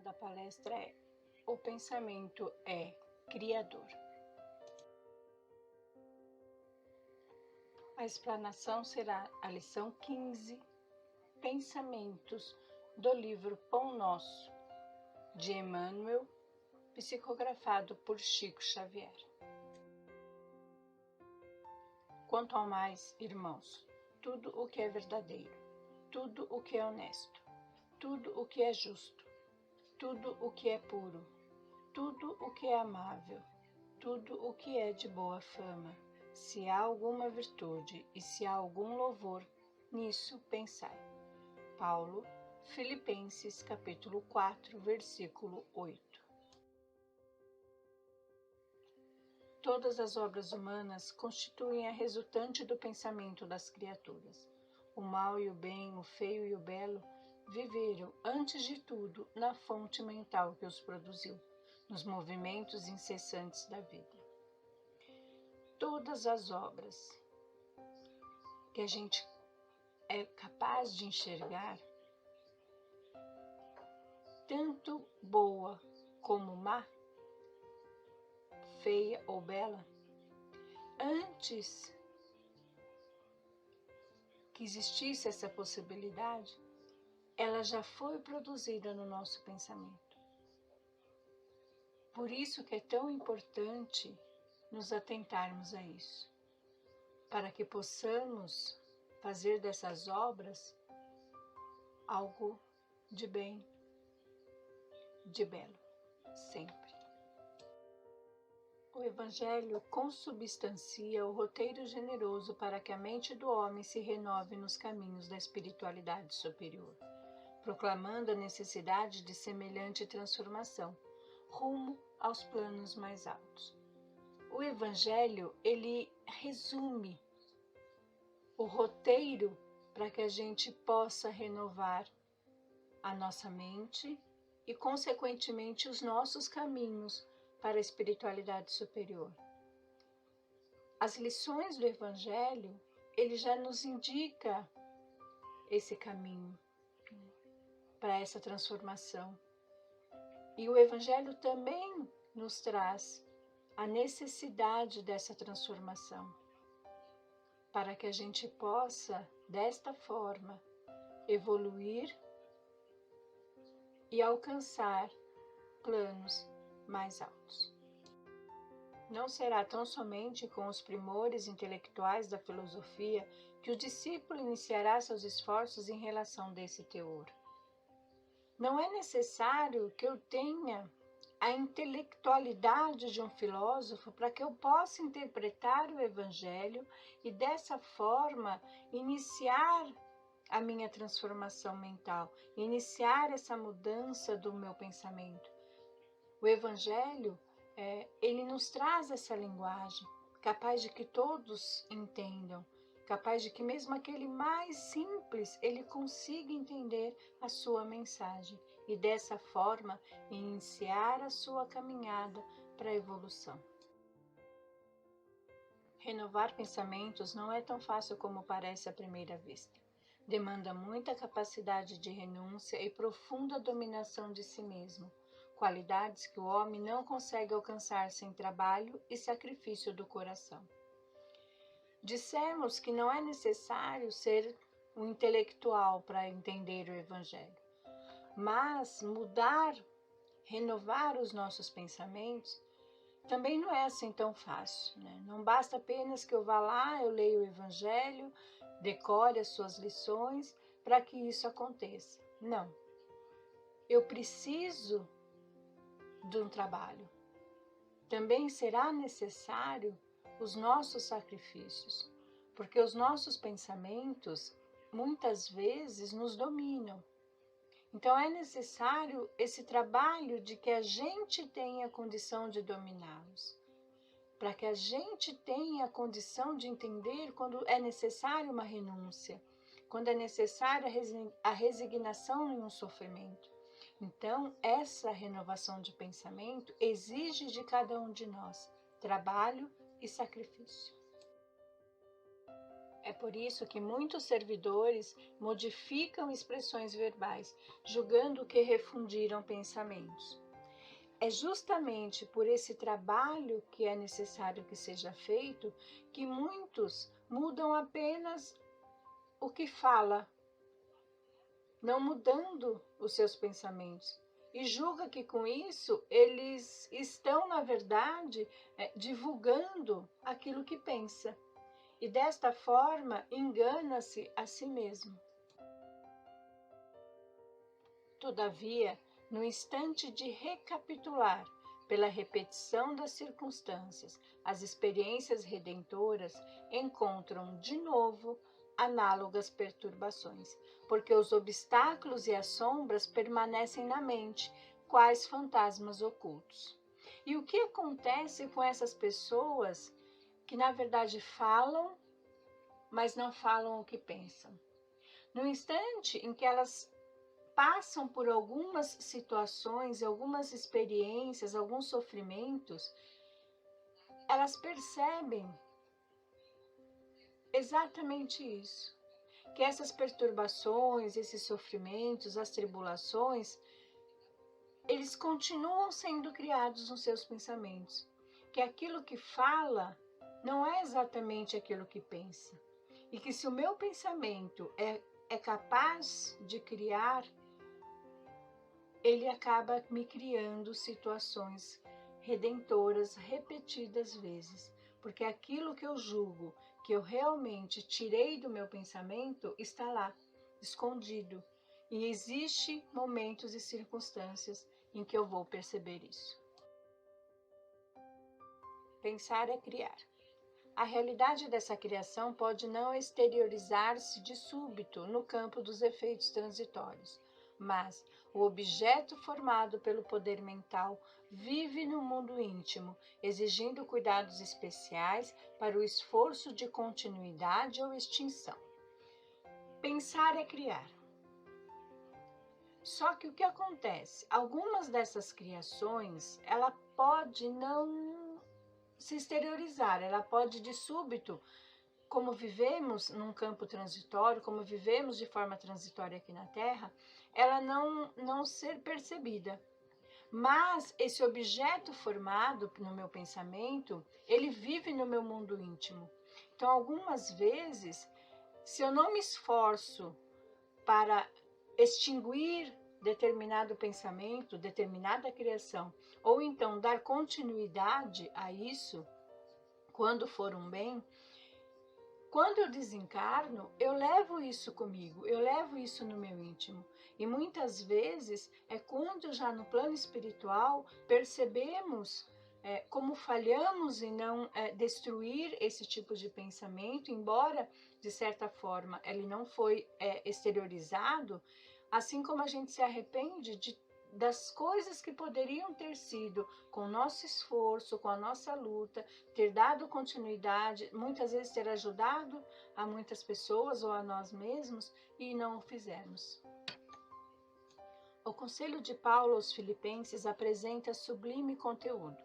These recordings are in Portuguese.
da palestra é: o pensamento é criador. A explanação será a lição 15, Pensamentos, do livro Pão Nosso, de Emmanuel, psicografado por Chico Xavier. Quanto ao mais, irmãos, tudo o que é verdadeiro, tudo o que é honesto, tudo o que é justo, tudo o que é puro, tudo o que é amável, tudo o que é de boa fama, se há alguma virtude e se há algum louvor, nisso pensai. Paulo, Filipenses capítulo 4, versículo 8. Todas as obras humanas constituem a resultante do pensamento das criaturas. O mal e o bem, o feio e o belo, viveram, antes de tudo, na fonte mental que os produziu, nos movimentos incessantes da vida. Todas as obras que a gente é capaz de enxergar, tanto boa como má, feia ou bela, antes que existisse essa possibilidade, ela já foi produzida no nosso pensamento. Por isso que é tão importante nos atentarmos a isso, para que possamos fazer dessas obras algo de bem, de belo, sempre. O Evangelho consubstancia o roteiro generoso para que a mente do homem se renove nos caminhos da espiritualidade superior, proclamando a necessidade de semelhante transformação, rumo aos planos mais altos. O Evangelho, ele resume o roteiro para que a gente possa renovar a nossa mente e, consequentemente, os nossos caminhos para a espiritualidade superior. As lições do Evangelho, ele já nos indica esse caminho para essa transformação. E o Evangelho também nos traz a necessidade dessa transformação, para que a gente possa, desta forma, evoluir e alcançar planos mais altos. Não será tão somente com os primores intelectuais da filosofia que o discípulo iniciará seus esforços em relação desse teor. Não é necessário que eu tenha a intelectualidade de um filósofo para que eu possa interpretar o Evangelho e, dessa forma, iniciar a minha transformação mental, iniciar essa mudança do meu pensamento. O Evangelho, ele nos traz essa linguagem, capaz de que todos entendam, capaz de que mesmo aquele mais simples, ele consiga entender a sua mensagem e dessa forma iniciar a sua caminhada para a evolução. Renovar pensamentos não é tão fácil como parece à primeira vista. Demanda muita capacidade de renúncia e profunda dominação de si mesmo, qualidades que o homem não consegue alcançar sem trabalho e sacrifício do coração. Dissemos que não é necessário ser um intelectual para entender o Evangelho, mas mudar, renovar os nossos pensamentos também não é assim tão fácil, né? Não basta apenas que eu vá lá, eu leia o Evangelho, decore as suas lições para que isso aconteça. Não. Eu preciso de um trabalho. Também será necessário os nossos sacrifícios, porque os nossos pensamentos muitas vezes nos dominam. Então é necessário esse trabalho de que a gente tenha a condição de dominá-los, para que a gente tenha a condição de entender quando é necessário uma renúncia, quando é necessária a resignação em um sofrimento. Então, essa renovação de pensamento exige de cada um de nós trabalho e sacrifício. É Por isso que muitos servidores modificam expressões verbais, julgando que refundiram pensamentos. É justamente por esse trabalho que é necessário que seja feito que muitos mudam apenas o que fala, não mudando os seus pensamentos. E julga que com isso eles estão, na verdade, divulgando aquilo que pensa. E desta forma engana-se a si mesmo. Todavia, no instante de recapitular, pela repetição das circunstâncias, as experiências redentoras encontram de novo análogas perturbações, porque os obstáculos e as sombras permanecem na mente, quais fantasmas ocultos. E o que acontece com essas pessoas que, na verdade, falam, mas não falam o que pensam? No instante em que elas passam por algumas situações, algumas experiências, alguns sofrimentos, elas percebem exatamente isso, que essas perturbações, esses sofrimentos, as tribulações, eles continuam sendo criados nos seus pensamentos, que aquilo que fala não é exatamente aquilo que pensa, e que se o meu pensamento é capaz de criar, ele acaba me criando situações redentoras repetidas vezes, porque aquilo que eu julgo, que eu realmente tirei do meu pensamento, está lá, escondido. E existe momentos e circunstâncias em que eu vou perceber isso. Pensar é criar. A realidade dessa criação pode não exteriorizar-se de súbito no campo dos efeitos transitórios, mas o objeto formado pelo poder mental vive no mundo íntimo, exigindo cuidados especiais para o esforço de continuidade ou extinção. Pensar é criar. Só que o que acontece? Algumas dessas criações, ela pode não se exteriorizar, ela pode de súbito, como vivemos num campo transitório, como vivemos de forma transitória aqui na Terra, ela não ser percebida. Mas esse objeto formado no meu pensamento, ele vive no meu mundo íntimo. Então, algumas vezes, se eu não me esforço para extinguir determinado pensamento, determinada criação, ou então dar continuidade a isso, quando for um bem, quando eu desencarno, eu levo isso comigo, eu levo isso no meu íntimo. E muitas vezes é quando já no plano espiritual percebemos como falhamos em não destruir esse tipo de pensamento, embora de certa forma ele não foi exteriorizado, assim como a gente se arrepende das coisas que poderiam ter sido com o nosso esforço, com a nossa luta, ter dado continuidade, muitas vezes ter ajudado a muitas pessoas ou a nós mesmos e não o fizemos. O Conselho de Paulo aos Filipenses apresenta sublime conteúdo.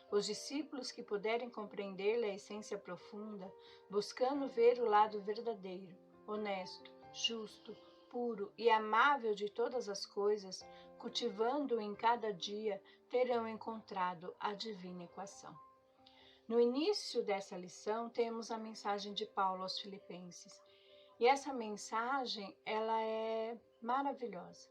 Os discípulos que puderem compreender a essência profunda, buscando ver o lado verdadeiro, honesto, justo, puro e amável de todas as coisas, cultivando-o em cada dia, terão encontrado a divina equação. No início dessa lição, temos a mensagem de Paulo aos Filipenses. E essa mensagem, ela é maravilhosa,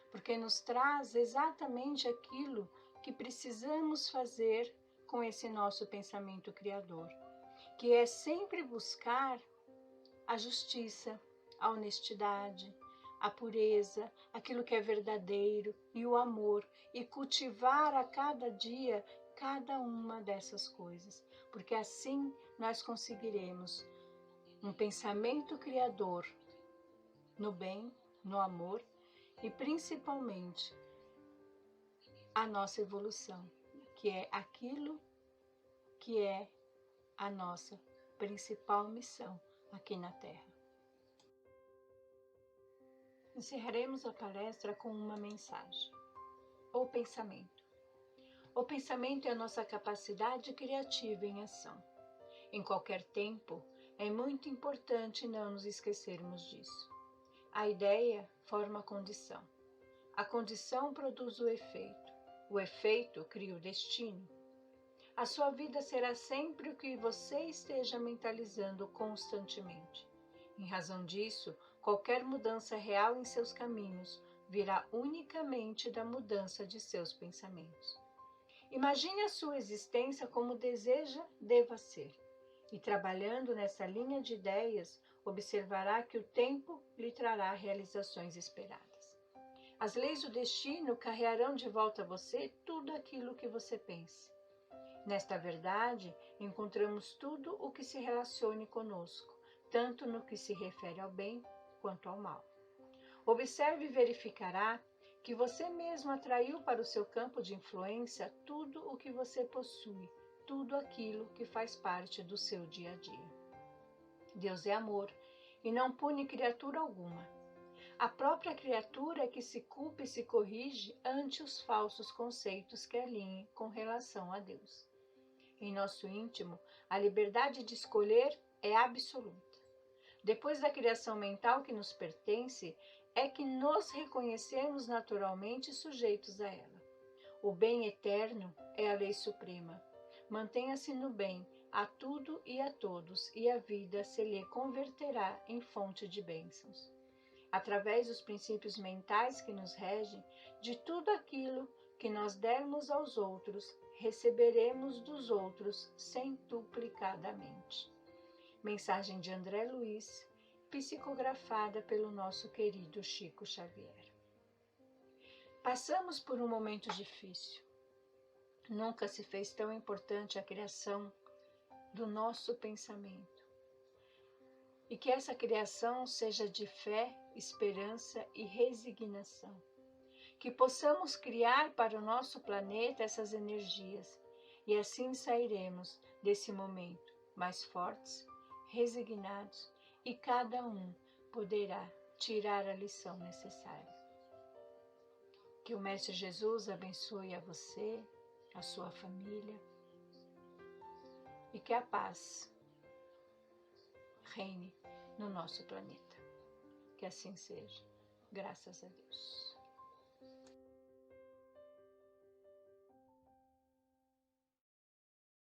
porque nos traz exatamente aquilo que precisamos fazer com esse nosso pensamento criador, que é sempre buscar a justiça, a honestidade, a pureza, aquilo que é verdadeiro e o amor, e cultivar a cada dia cada uma dessas coisas, porque assim nós conseguiremos um pensamento criador no bem, no amor e principalmente a nossa evolução, que é aquilo que é a nossa principal missão aqui na Terra. Encerraremos a palestra com uma mensagem. O pensamento. O pensamento é a nossa capacidade criativa em ação. Em qualquer tempo, É muito importante não nos esquecermos disso. A ideia forma a condição. A condição produz o efeito cria o destino. A sua vida será sempre o que você esteja mentalizando constantemente. Em razão disso, qualquer mudança real em seus caminhos virá unicamente da mudança de seus pensamentos. Imagine a sua existência como deseja deva ser, e trabalhando nessa linha de ideias, observará que o tempo lhe trará realizações esperadas. As leis do destino carrearão de volta a você tudo aquilo que você pense. Nesta verdade, encontramos tudo o que se relacione conosco, tanto no que se refere ao bem quanto ao mal. Observe e verificará que você mesmo atraiu para o seu campo de influência tudo o que você possui, tudo aquilo que faz parte do seu dia a dia. Deus é amor e não pune criatura alguma. A própria criatura é que se culpa e se corrige ante os falsos conceitos que alinhe com relação a Deus. Em nosso íntimo, a liberdade de escolher é absoluta. Depois da criação mental que nos pertence, é que nos reconhecemos naturalmente sujeitos a ela. O bem eterno é a lei suprema. Mantenha-se no bem a tudo e a todos, e a vida se lhe converterá em fonte de bênçãos. Através dos princípios mentais que nos regem, de tudo aquilo que nós dermos aos outros, receberemos dos outros centuplicadamente. Mensagem de André Luiz, psicografada pelo nosso querido Chico Xavier. Passamos por um momento difícil. Nunca se fez tão importante a criação do nosso pensamento. E que essa criação seja de fé, esperança e resignação. Que possamos criar para o nosso planeta essas energias e assim sairemos desse momento mais fortes, resignados e cada um poderá tirar a lição necessária. Que o Mestre Jesus abençoe a você, a sua família e que a paz reine no nosso planeta. Que assim seja, graças a Deus.